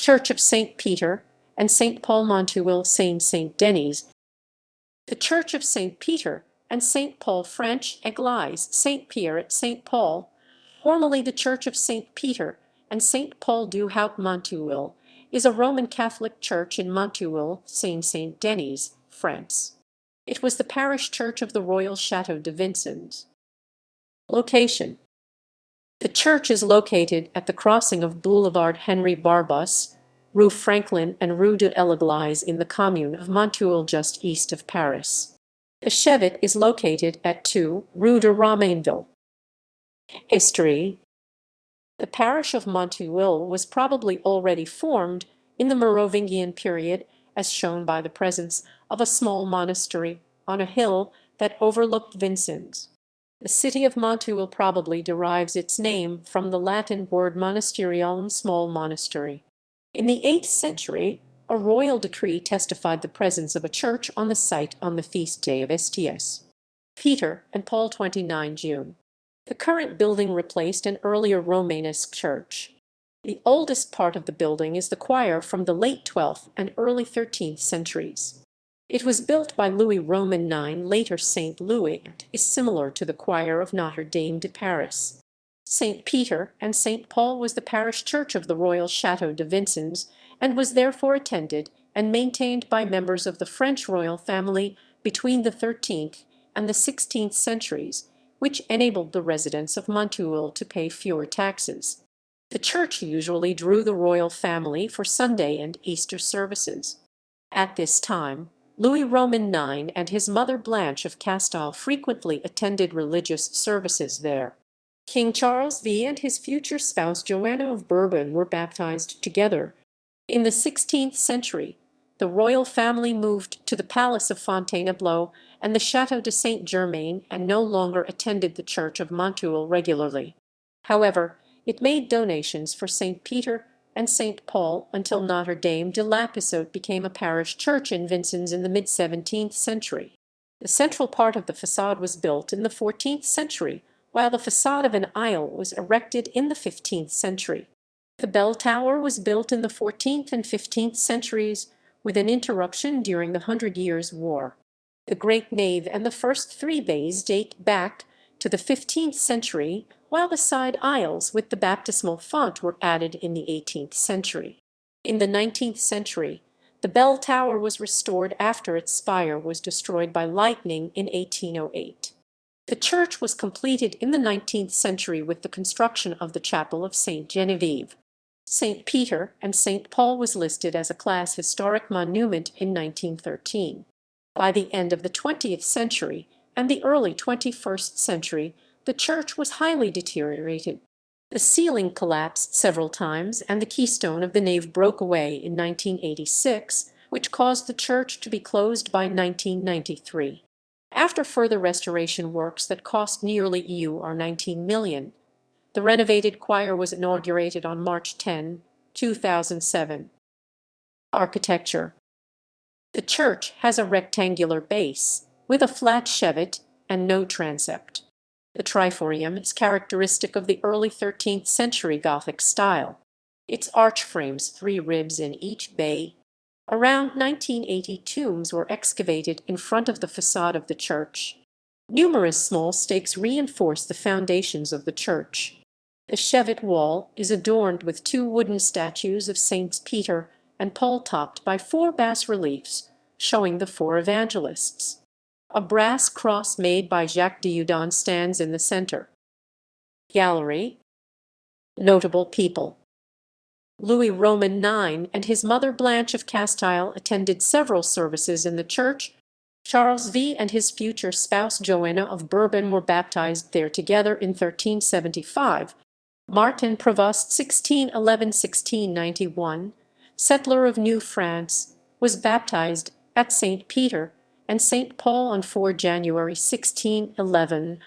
Church of St. Peter and St. Paul Montuil Seine-Saint-Denis. The Church of St. Peter and St. Paul French Église Saint-Pierre-et-Saint-Paul, formerly the Church of St. Peter and St. Paul du Haut-Montreuil, is a Roman Catholic church in Montuil, Seine-Saint-Denis, France. It was the parish church of the Royal Château de Vincennes. Location. The church is located at the crossing of Boulevard Henri Barbusse, Rue Franklin and Rue de l'Église in the commune of Montuil just east of Paris. The chevet is located at 2 Rue de Romainville. History. The parish of Montuil was probably already formed in the Merovingian period, as shown by the presence of a small monastery on a hill that overlooked Vincennes. The city of Montuil probably derives its name from the Latin word monasterium, small monastery. In the 8th century, a royal decree testified the presence of a church on the site on the feast day of St. Peter and Paul 29 June. The current building replaced an earlier Romanesque church. The oldest part of the building is the choir from the late 12th and early 13th centuries. It was built by Louis Roman IX, later Saint Louis, and is similar to the choir of Notre Dame de Paris. St. Peter and St. Paul was the parish church of the Royal Château de Vincennes and was therefore attended and maintained by members of the French royal family between the 13th and the 16th centuries, which enabled the residents of Montuil to pay fewer taxes. The church usually drew the royal family for Sunday and Easter services. At this time, Louis Roman IX and his mother Blanche of Castile frequently attended religious services there. King Charles V and his future spouse Joanna of Bourbon were baptized together. In the 16th century, the royal family moved to the Palace of Fontainebleau and the Château de Saint-Germain and no longer attended the Church of Montuil regularly. However, it made donations for St. Peter and St. Paul until Notre Dame de l'Église became a parish church in Vincennes in the mid-17th century. The central part of the façade was built in the 14th century, while the façade of an aisle was erected in the 15th century. The bell tower was built in the 14th and 15th centuries, with an interruption during the Hundred Years' War. The great nave and the first 3 bays date back to the 15th century, while the side aisles with the baptismal font were added in the 18th century. In the 19th century, the bell tower was restored after its spire was destroyed by lightning in 1808. The church was completed in the 19th century with the construction of the chapel of Saint Genevieve. St. Peter and St. Paul was listed as a class historic monument in 1913. By the end of the 20th century and the early 21st century, the church was highly deteriorated. The ceiling collapsed several times and the keystone of the nave broke away in 1986, which caused the church to be closed by 1993. After further restoration works that cost nearly €19 million, the renovated choir was inaugurated on March 10, 2007. Architecture. The church has a rectangular base, with a flat chevet and no transept. The triforium is characteristic of the early 13th century Gothic style. Its arch frames 3 ribs in each bay. Around 1980, tombs were excavated in front of the façade of the church. Numerous small stakes reinforce the foundations of the church. The chevet wall is adorned with 2 wooden statues of Saints Peter and Paul topped by 4 bas-reliefs showing the 4 evangelists. A brass cross made by Jacques de Udon stands in the center. Gallery. Notable people. Louis Roman IX and his mother Blanche of Castile attended several services in the church. Charles V and his future spouse Joanna of Bourbon were baptized there together in 1375. Martin Prévost 1611–1691, settler of New France, was baptized at St. Peter and St. Paul on 4 January 1611.